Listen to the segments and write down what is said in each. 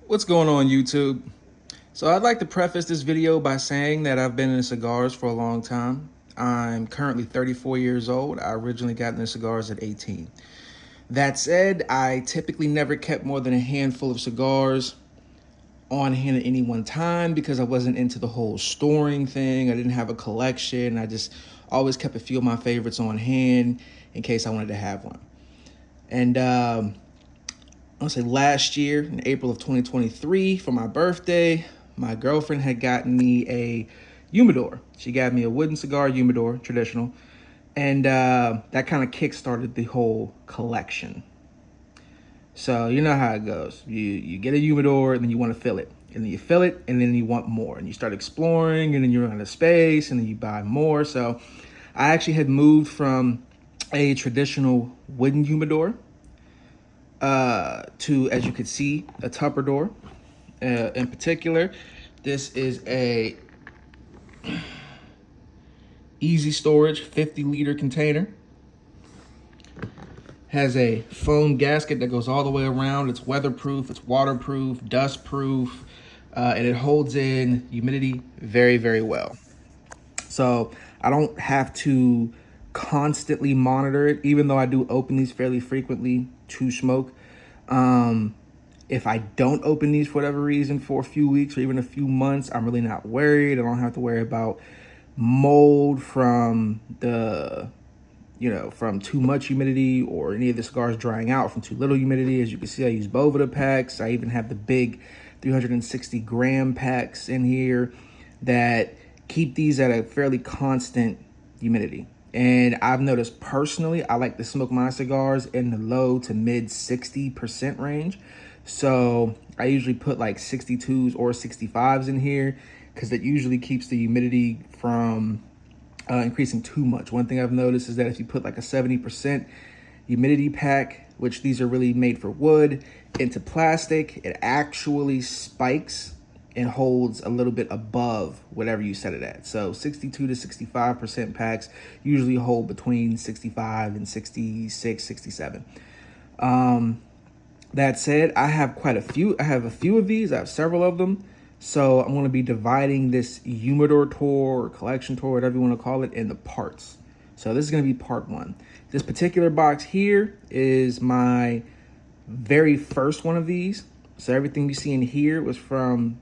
What's going on, YouTube? So I'd like to preface this video by saying that I've been in cigars for a long time. I'm currently 34 years old. I originally got into cigars at 18. That said, I typically never kept more than a handful of cigars on hand at any one time because I wasn't into the whole storing thing. I didn't have a collection. I just always kept a few of my favorites on hand in case I wanted to have one. And I want to say last year in April of 2023 for my birthday, my girlfriend had gotten me a Humidor. She got me a wooden cigar Humidor, traditional, and that kind of kick-started the whole collection. So you know how it goes. You get a Humidor and then you want to fill it, and then you fill it and then you want more, and you start exploring, and then you run out of space, and then you buy more. So I actually had moved from a traditional wooden Humidor to, as you can see, a Tupperware. In particular, this is a easy storage 50-liter container. Has a foam gasket that goes all the way around. It's weatherproof, it's waterproof, dustproof, and it holds in humidity very, very well. So I don't have to constantly monitor it, even though I do open these fairly frequently to smoke. If I don't open these for whatever reason for a few weeks or even a few months, I'm really not worried. I don't have to worry about mold from from too much humidity, or any of the cigars drying out from too little humidity. As you can see, I use Boveda packs. I even have the big 360 gram packs in here that keep these at a fairly constant humidity. And I've noticed personally, I like to smoke my cigars in the low to mid 60% range. So I usually put like 62s or 65s in here because that usually keeps the humidity from increasing too much. One thing I've noticed is that if you put like a 70% humidity pack, which these are really made for wood, into plastic, it actually spikes and holds a little bit above whatever you set it at. So 62 to 65% packs usually hold between 65 and 66, 67. That said, I have quite a few. I have a few of these. I have several of them. So I'm going to be dividing this Humidor tour or collection tour, whatever you want to call it, into parts. So this is going to be part one. This particular box here is my very first one of these. So everything you see in here was from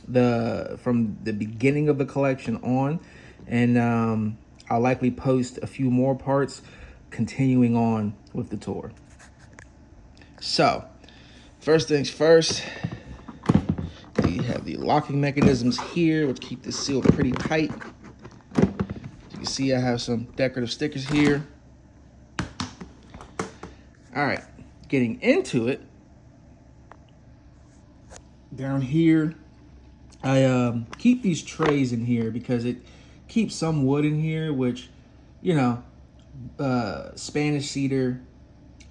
the beginning of the collection on, and I'll likely post a few more parts continuing on with the tour. So first things first, you have the locking mechanisms here, which keep this seal pretty tight. As you can see, I have some decorative stickers here. All right, getting into it, down here, I keep these trays in here because it keeps some wood in here, which, Spanish cedar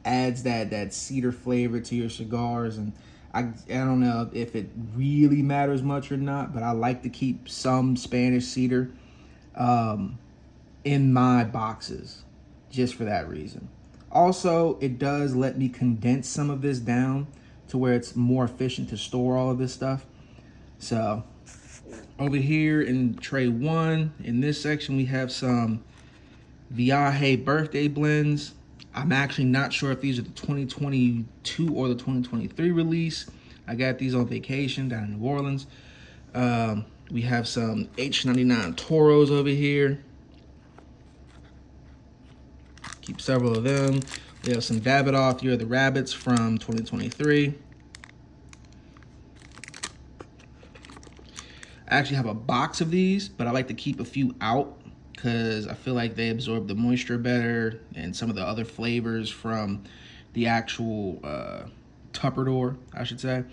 adds that cedar flavor to your cigars. And I don't know if it really matters much or not, but I like to keep some Spanish cedar in my boxes just for that reason. Also, it does let me condense some of this down to where it's more efficient to store all of this stuff. So over here in tray one, in this section, we have some Viaje birthday blends. I'm actually not sure if these are the 2022 or the 2023 release. I got these on vacation down in New Orleans. We have some H99 Toros over here. Keep several of them. We have some Davidoff Year of the Rabbits from 2023. I actually have a box of these, but I like to keep a few out because I feel like they absorb the moisture better and some of the other flavors from the actual Tupperware, I should say,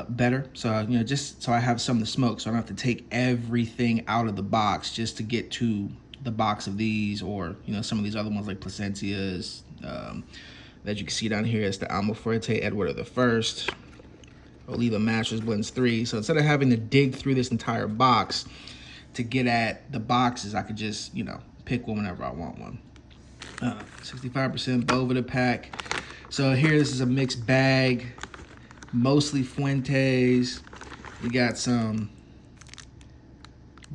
better. So, just so I have some to smoke, so I don't have to take everything out of the box just to get to the box of these, or, some of these other ones like Placencias that you can see down here. It's the Almafuerte Edward the First. Oliva Masters Blends 3. So instead of having to dig through this entire box to get at the boxes, I could just, pick one whenever I want one. 65% Boveda pack. So here, this is a mixed bag mostly Fuentes. We got some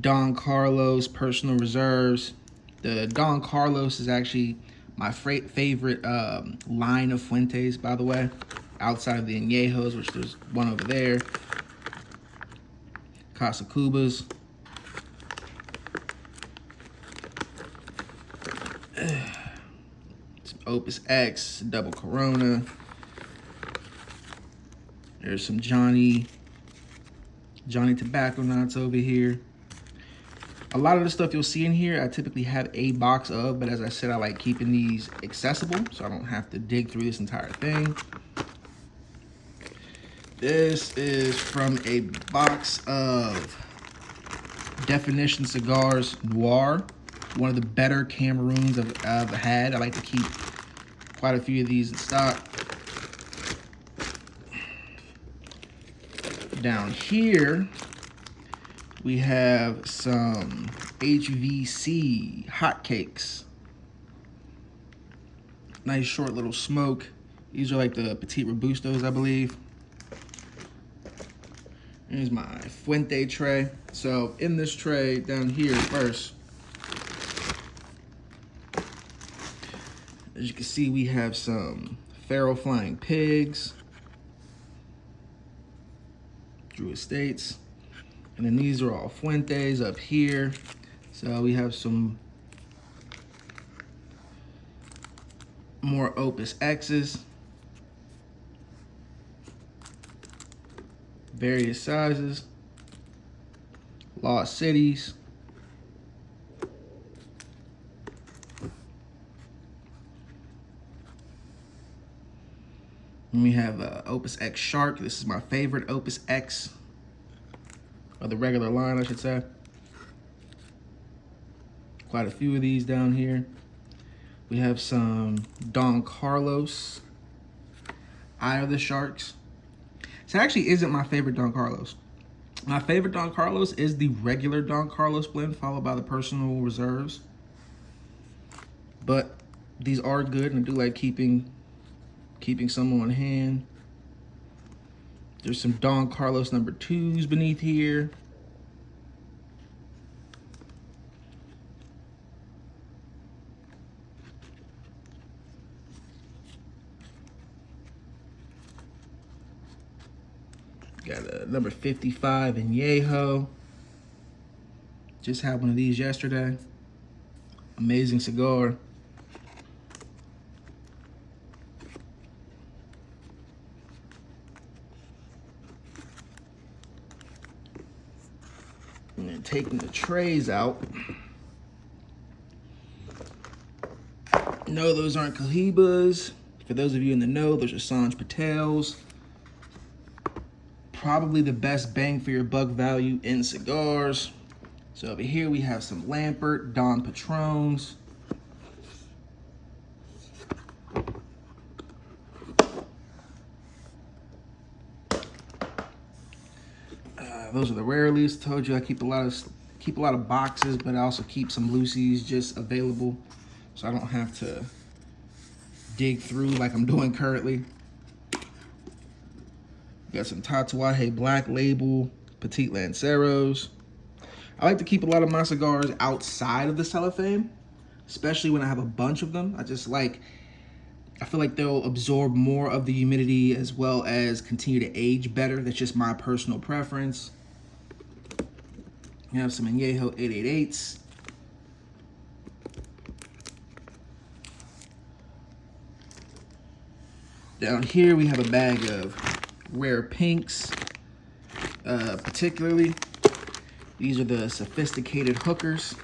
Don Carlos personal reserves. The Don Carlos is actually my favorite line of Fuentes, by the way, outside of the Añejos, which there's one over there. Casa Cubas. Some Opus X, double Corona. There's some Johnny Tobacco Nuts over here. A lot of the stuff you'll see in here, I typically have a box of, but as I said, I like keeping these accessible, so I don't have to dig through this entire thing. This is from a box of Definition Cigars Noir, one of the better Cameroons I've had. I like to keep quite a few of these in stock. Down here, we have some HVC hotcakes. Nice short little smoke. These are like the Petit Robustos, I believe. Here's my Fuente tray. So in this tray down here first, as you can see, we have some Feral Flying Pigs, Drew Estates, and then these are all Fuentes up here. So we have some more Opus X's, various sizes, Lost Cities, and we have Opus X Shark. This is my favorite Opus X, or the regular line, I should say. Quite a few of these down here. We have some Don Carlos, Eye of the Sharks. So it actually isn't my favorite Don Carlos. My favorite Don Carlos is the regular Don Carlos blend, followed by the personal reserves. But these are good, and I do like keeping some on hand. There's some Don Carlos number 2s beneath here. Got a number 55 Añejo. Just had one of these yesterday. Amazing cigar. And then taking the trays out. No, those aren't Cohibas. For those of you in the know, those are Sanj Patels. Probably the best bang for your buck value in cigars. So over here we have some Lampert, Don Patrons. Those are the rarities. Told you I keep a lot of boxes, but I also keep some loosies just available, so I don't have to dig through like I'm doing currently. Got some Tatuaje Black Label Petite Lanceros. I like to keep a lot of my cigars outside of the cellophane, especially when I have a bunch of them. I feel like they'll absorb more of the humidity as well as continue to age better. That's just my personal preference. You have some Añejo 888s. Down here we have a bag of rare pinks, particularly. These are the sophisticated hookers.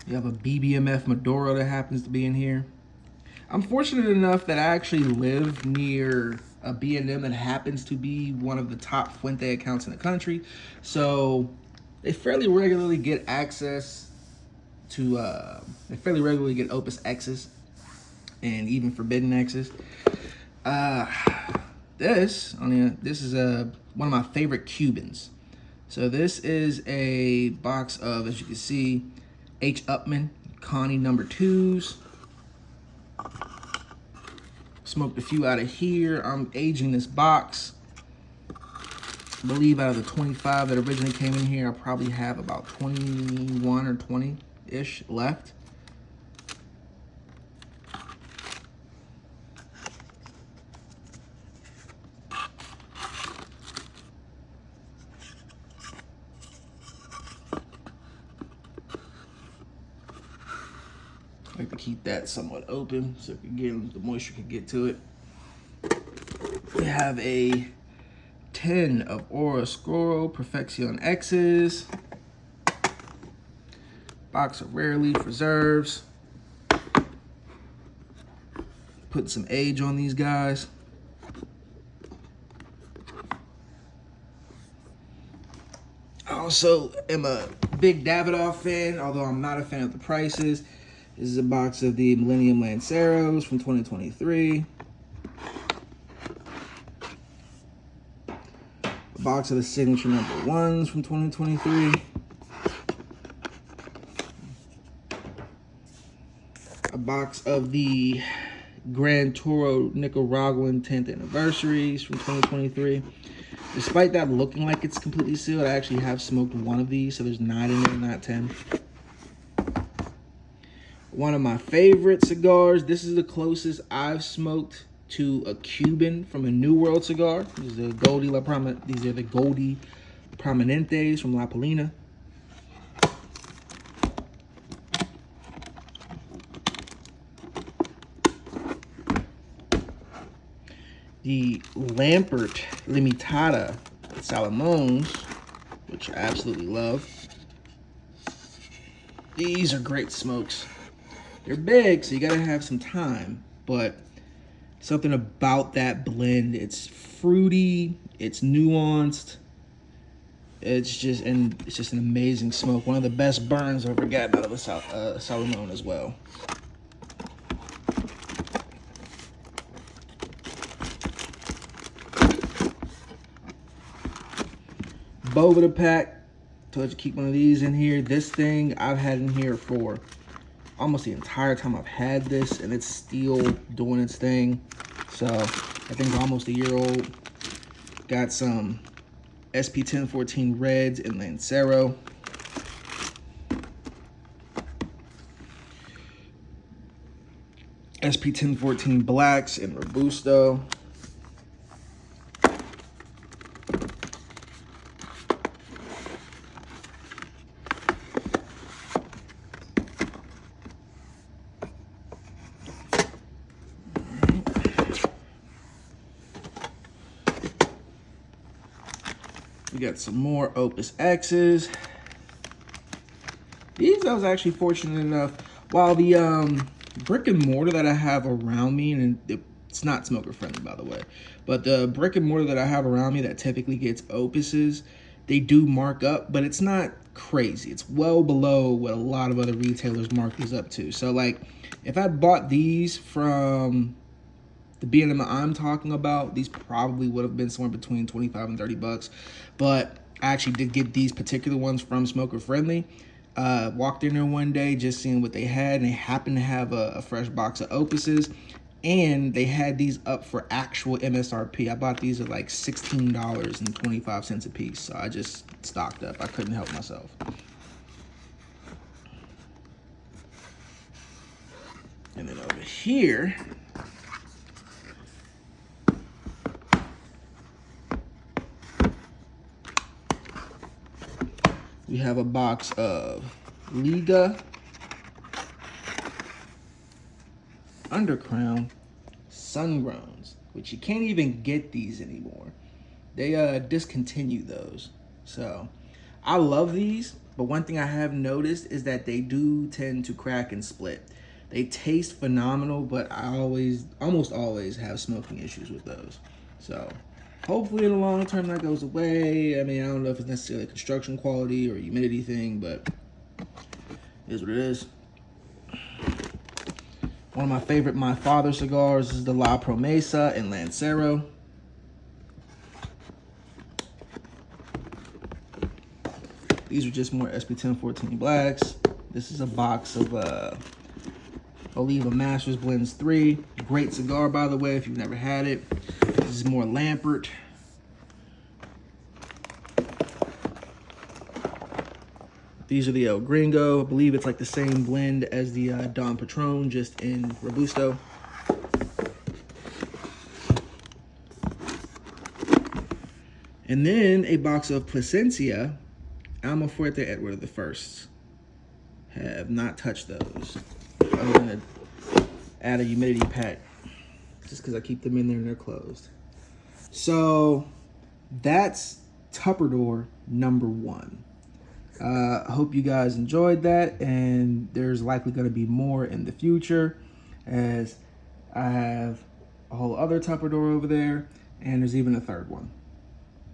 You have a BBMF Maduro that happens to be in here. I'm fortunate enough that I actually live near a B&M that happens to be one of the top Fuente accounts in the country. So they fairly regularly get access to, they fairly regularly get Opus X's and even Forbidden X's. This is one of my favorite Cubans. So this is a box of, as you can see, H. Upman, Connie number 2s. Smoked a few out of here. I'm aging this box. I believe out of the 25 that originally came in here, I probably have about 21 or 20-ish left. I like to keep that somewhat open so the moisture can get to it. We have a 10 of Oroscuro Perfection X's. Box of Rare Leaf Reserves. Put some age on these guys. I also am a big Davidoff fan, although I'm not a fan of the prices. This is a box of the Millennium Lanceros from 2023. A box of the Signature #1s from 2023. A box of the Gran Toro Nicaraguan 10th Anniversaries from 2023. Despite that looking like it's completely sealed, I actually have smoked one of these, so there's 9 in there, not 10. One of my favorite cigars. This is the closest I've smoked to a Cuban from a New World cigar. These are the Goldie Prominentes from La Palina. The Lampert Limitada Salomons, which I absolutely love. These are great smokes. They're big, so you gotta have some time, but something about that blend, it's fruity, it's nuanced, it's just an amazing smoke. One of the best burns I've ever gotten out of a Salomon as well. Boveda pack. Told you to keep one of these in here. This thing I've had in here for almost the entire time I've had this, and it's still doing its thing. So I think it's almost a year old. Got some SP 1014 Reds and Lancero. SP 1014 Blacks and Robusto. We got some more Opus X's. These I was actually fortunate enough, while the brick and mortar that I have around me, and it's not smoker friendly by the way, but the brick and mortar that I have around me that typically gets Opuses, they do mark up, but it's not crazy. It's well below what a lot of other retailers mark these up to. So like, if I bought these from the B&M I'm talking about, these probably would have been somewhere between 25 and 30 bucks. But I actually did get these particular ones from Smoker Friendly. Walked in there one day just seeing what they had, and they happened to have a fresh box of Opuses, and they had these up for actual MSRP. I bought these at like $16.25 a piece, so I just stocked up. I couldn't help myself. And then over here, we have a box of Liga Undercrown Sungrowns, which you can't even get these anymore. They discontinued those. So I love these, but one thing I have noticed is that they do tend to crack and split. They taste phenomenal, but I almost always have smoking issues with those. So hopefully in the long term that goes away. I mean, I don't know if it's necessarily a construction quality or a humidity thing, but it is what it is. One of my favorite My Father cigars is the La Promesa and Lancero. These are just more SP 1014 Blacks. This is a box of Oliva Masters Blends 3. Great cigar, by the way, if you've never had it. This is more Lampert. These are the El Gringo. I believe it's like the same blend as the Don Patron, just in Robusto. And then a box of Plasencia Almafuerte Edward I. Have not touched those. I'm gonna add a humidity pack just because I keep them in there and they're closed. So that's Tupperdoor number 1. I hope you guys enjoyed that, and there's likely going to be more in the future, as I have a whole other Tupperdoor over there, and there's even a third one.